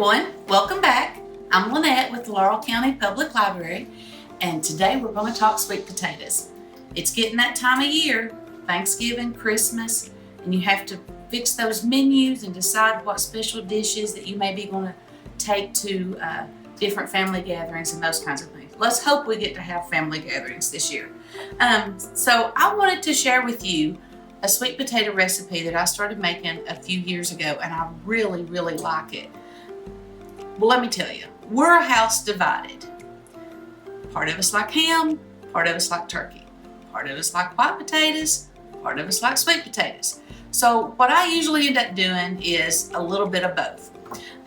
everyone, welcome back. I'm Linette with the Laurel County Public Library, and today we're going to talk sweet potatoes. It's getting that time of year, Thanksgiving, Christmas, and you have to fix those menus and decide what special dishes that you may be going to take to different family gatherings and those kinds of things. Let's hope we get to have family gatherings this year. So I wanted to share with you a sweet potato recipe that I started making a few years ago, and I really like it. Well, let me tell you, we're a house divided. Part of us like ham, part of us like turkey. Part of us like white potatoes, part of us like sweet potatoes. So what I usually end up doing is a little bit of both.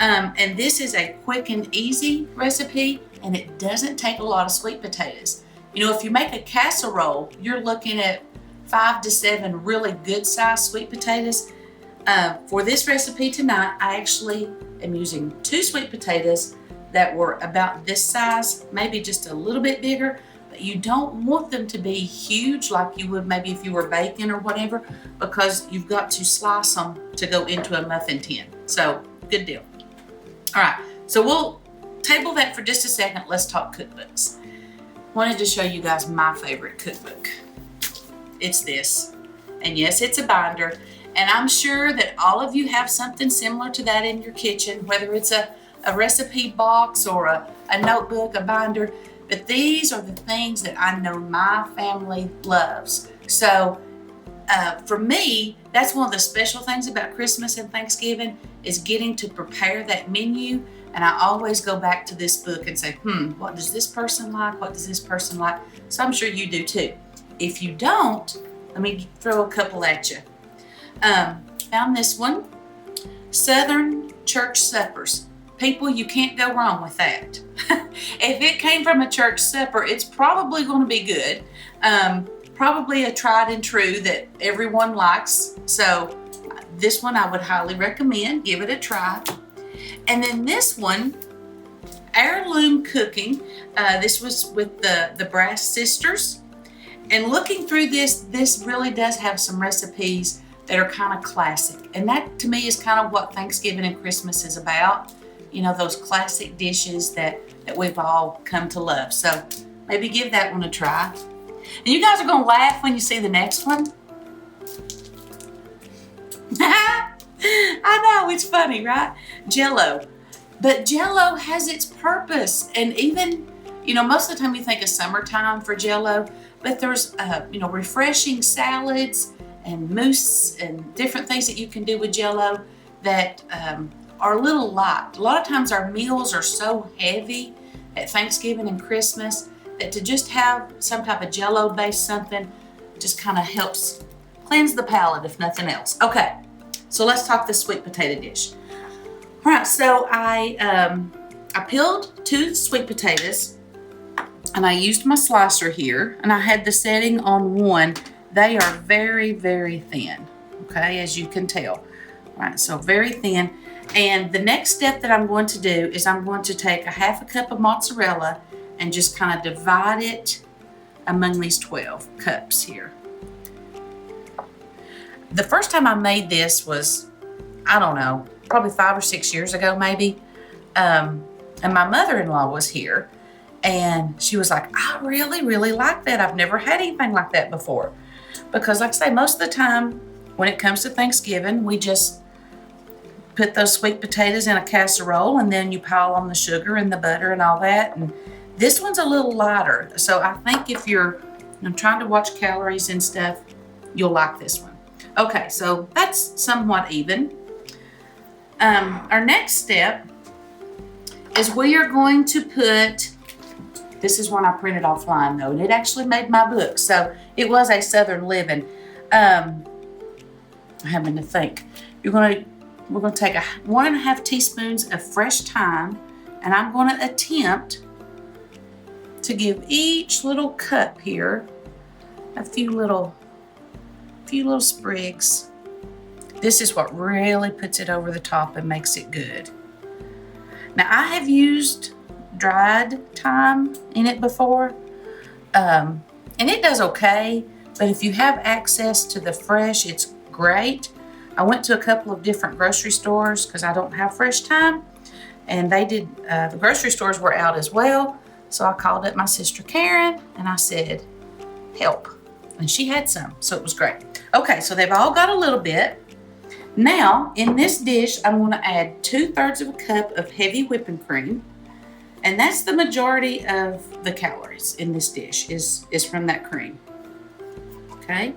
And this is a quick and easy recipe, and it doesn't take a lot of sweet potatoes. You know, if you make a casserole, you're looking at 5 to 7 really good sized sweet potatoes. For this recipe tonight, I actually am using 2 sweet potatoes that were about this size, maybe just a little bit bigger, but you don't want them to be huge like you would maybe if you were baking or whatever, because you've got to slice them to go into a muffin tin. So, good deal. All right, so we'll table that for just a second. Let's talk cookbooks. Wanted to show you guys my favorite cookbook. It's this, and yes, it's a binder, and I'm sure that all of you have something similar to that in your kitchen, whether it's a recipe box or a notebook, a binder, but these are the things that I know my family loves. So for me, that's one of the special things about Christmas and Thanksgiving is getting to prepare that menu, and I always go back to this book and say, what does this person like? What does this person like? So I'm sure you do too. If you don't, let me throw a couple at you. Found this one, Southern Church Suppers. People, you can't go wrong with that. If it came from a church supper, it's probably going to be good. Probably a tried and true that everyone likes. So this one I would highly recommend. Give it a try. And then this one, Heirloom Cooking. This was with the Brass Sisters. And looking through this really does have some recipes that are kind of classic. And that to me is kind of what Thanksgiving and Christmas is about. You know, those classic dishes that we've all come to love. So maybe give that one a try. And you guys are going to laugh when you see the next one. I know, it's funny, right? Jell-O. But Jell-O has its purpose. And even, you know, most of the time you think of summertime for Jell-O, but there's, refreshing salads and mousse and different things that you can do with Jell-O that are a little light. A lot of times our meals are so heavy at Thanksgiving and Christmas that to just have some type of Jell-O based something just kind of helps cleanse the palate if nothing else. Okay, so let's talk the sweet potato dish. All right, so I peeled 2 sweet potatoes, and I used my slicer here, and I had the setting on 1. They are very thin, okay, as you can tell. All right, so very thin. And the next step that I'm going to do is I'm going to take a 1/2 cup of mozzarella and just kind of divide it among these 12 cups here. The first time I made this was, I don't know, probably 5 or 6 years ago maybe. And my mother-in-law was here. And she was like, I really like that. I've never had anything like that before. Because like I say, most of the time when it comes to Thanksgiving, we just put those sweet potatoes in a casserole and then you pile on the sugar and the butter and all that. And this one's a little lighter. So I think if you're trying to watch calories and stuff, you'll like this one. Okay, so that's somewhat even. Our next step is we are going to put, this is one I printed offline though, and it actually made my book. So it was a Southern Living. I'm having to think. We're going to take 1.5 teaspoons of fresh thyme, and I'm going to attempt to give each little cup here a few little sprigs. This is what really puts it over the top and makes it good. Now I have used dried thyme in it before, and it does okay, but if you have access to the fresh, it's great. I went to a couple of different grocery stores because I don't have fresh thyme, And they did, the grocery stores were out as well. So I called up my sister Karen and I said, help. And she had some, so it was great. Okay, so they've all got a little bit. Now, in this dish, I'm gonna add 2/3 of a cup of heavy whipping cream. And that's the majority of the calories in this dish is from that cream. Okay,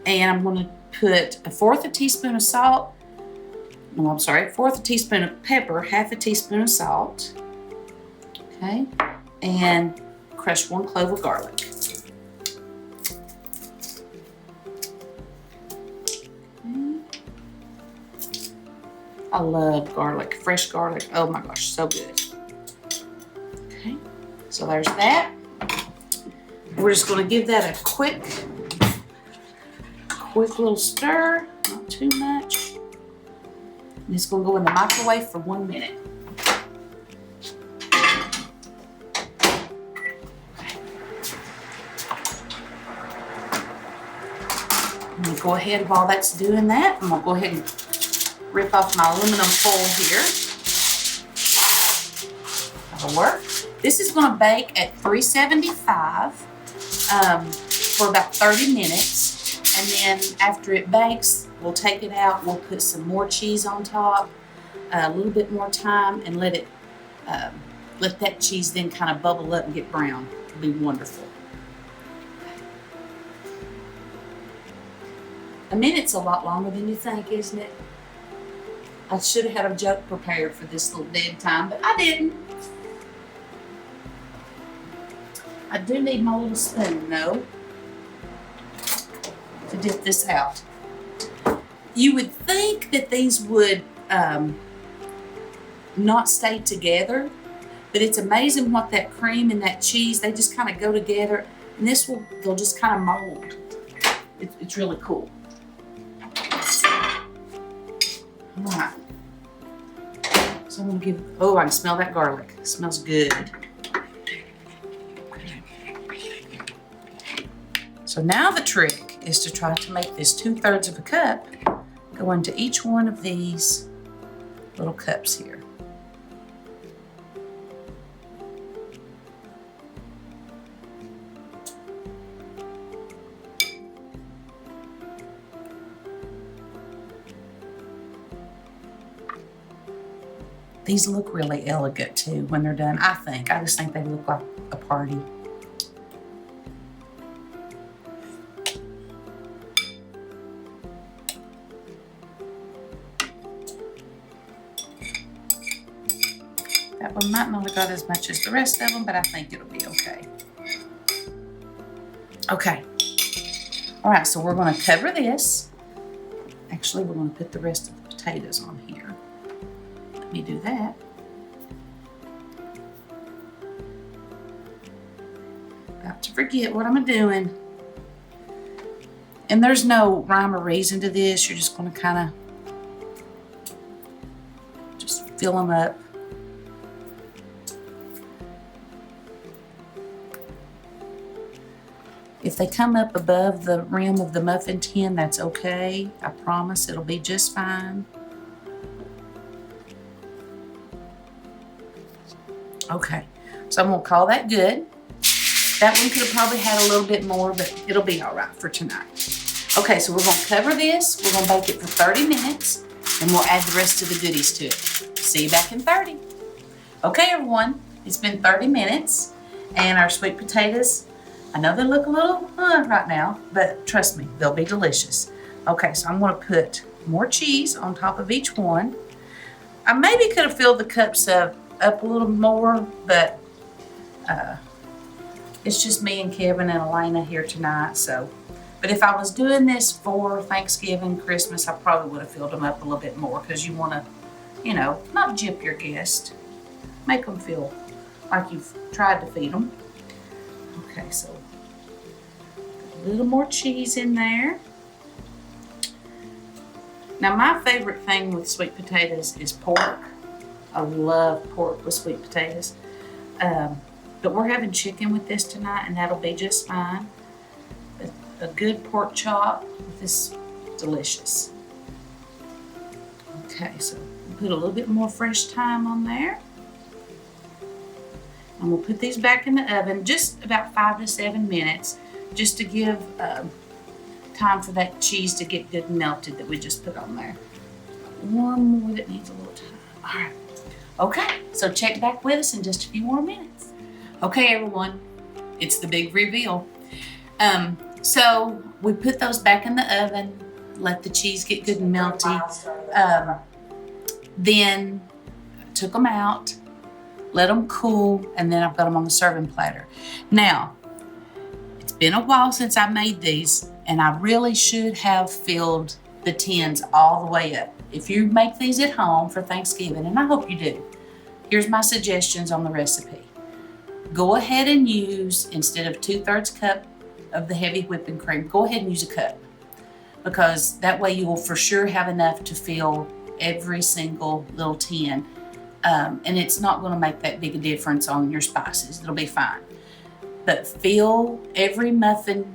and I'm gonna put 1/4 teaspoon of salt. No, I'm sorry, 1/4 teaspoon of pepper, 1/2 teaspoon of salt. Okay, and crush 1 clove of garlic. I love garlic, fresh garlic. Oh my gosh, so good. Okay, so there's that. We're just gonna give that a quick little stir, not too much. And it's gonna go in the microwave for 1 minute. I'm gonna go ahead while that's doing that. I'm gonna go ahead and rip off my aluminum foil here. That'll work. This is gonna bake at 375 for about 30 minutes. And then after it bakes, we'll take it out, we'll put some more cheese on top, a little bit more time, and let that cheese then kind of bubble up and get brown. It'll be wonderful. A minute's a lot longer than you think, isn't it? I should have had a joke prepared for this little dead time, but I didn't. I do need my little spoon though to dip this out. You would think that these would not stay together, but it's amazing what that cream and that cheese, they just kind of go together, and they'll just kind of mold. It's really cool. All right. So I'm gonna give, oh, I can smell that garlic. It smells good. So now the trick is to try to make this 2/3 of a cup go into each one of these little cups here. These look really elegant too when they're done, I think. I just think they look like a party. That one might not have got as much as the rest of them, but I think it'll be okay. Okay. All right, so we're gonna cover this. Actually, we're gonna put the rest of the potatoes on here. Let me do that. About to forget what I'm doing. And there's no rhyme or reason to this. You're just gonna kind of just fill them up. If they come up above the rim of the muffin tin, that's okay. I promise it'll be just fine. Okay, so I'm gonna call that good. That one could have probably had a little bit more, but it'll be all right for tonight. Okay, so we're gonna cover this. We're gonna bake it for 30 minutes, and we'll add the rest of the goodies to it. See you back in 30. Okay, everyone, it's been 30 minutes, and our sweet potatoes, I know they look a little right now, but trust me, they'll be delicious. Okay, so I'm gonna put more cheese on top of each one. I maybe could have filled the cups up a little more, but it's just me and Kevin and Elena here tonight, so. But if I was doing this for Thanksgiving, Christmas, I probably would have filled them up a little bit more, because you wanna, you know, not gyp your guest. Make them feel like you've tried to feed them. Okay, so a little more cheese in there. Now my favorite thing with sweet potatoes is pork. I love pork with sweet potatoes. But we're having chicken with this tonight, and that'll be just fine. But a good pork chop with this, delicious. Okay, so we'll put a little bit more fresh thyme on there. And we'll put these back in the oven just about 5 to 7 minutes, just to give time for that cheese to get good and melted that we just put on there. One more that needs a little time. All right. Okay, so check back with us in just a few more minutes. Okay, everyone, it's the big reveal. So we put those back in the oven, let the cheese get good and melty. Then took them out, let them cool, and then I've got them on the serving platter. Now, it's been a while since I made these, and I really should have filled the tins all the way up. If you make these at home for Thanksgiving, and I hope you do, here's my suggestions on the recipe. Go ahead and use, instead of 2/3 cup of the heavy whipping cream, go ahead and use a cup, because that way you will for sure have enough to fill every single little tin. And it's not going to make that big a difference on your spices. It'll be fine. But fill every muffin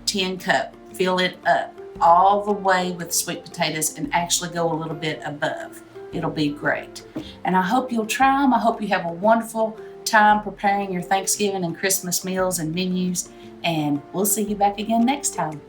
tin cup, fill it up all the way with sweet potatoes, and actually go a little bit above. It'll be great. And I hope you'll try them. I hope you have a wonderful time preparing your Thanksgiving and Christmas meals and menus. And we'll see you back again next time.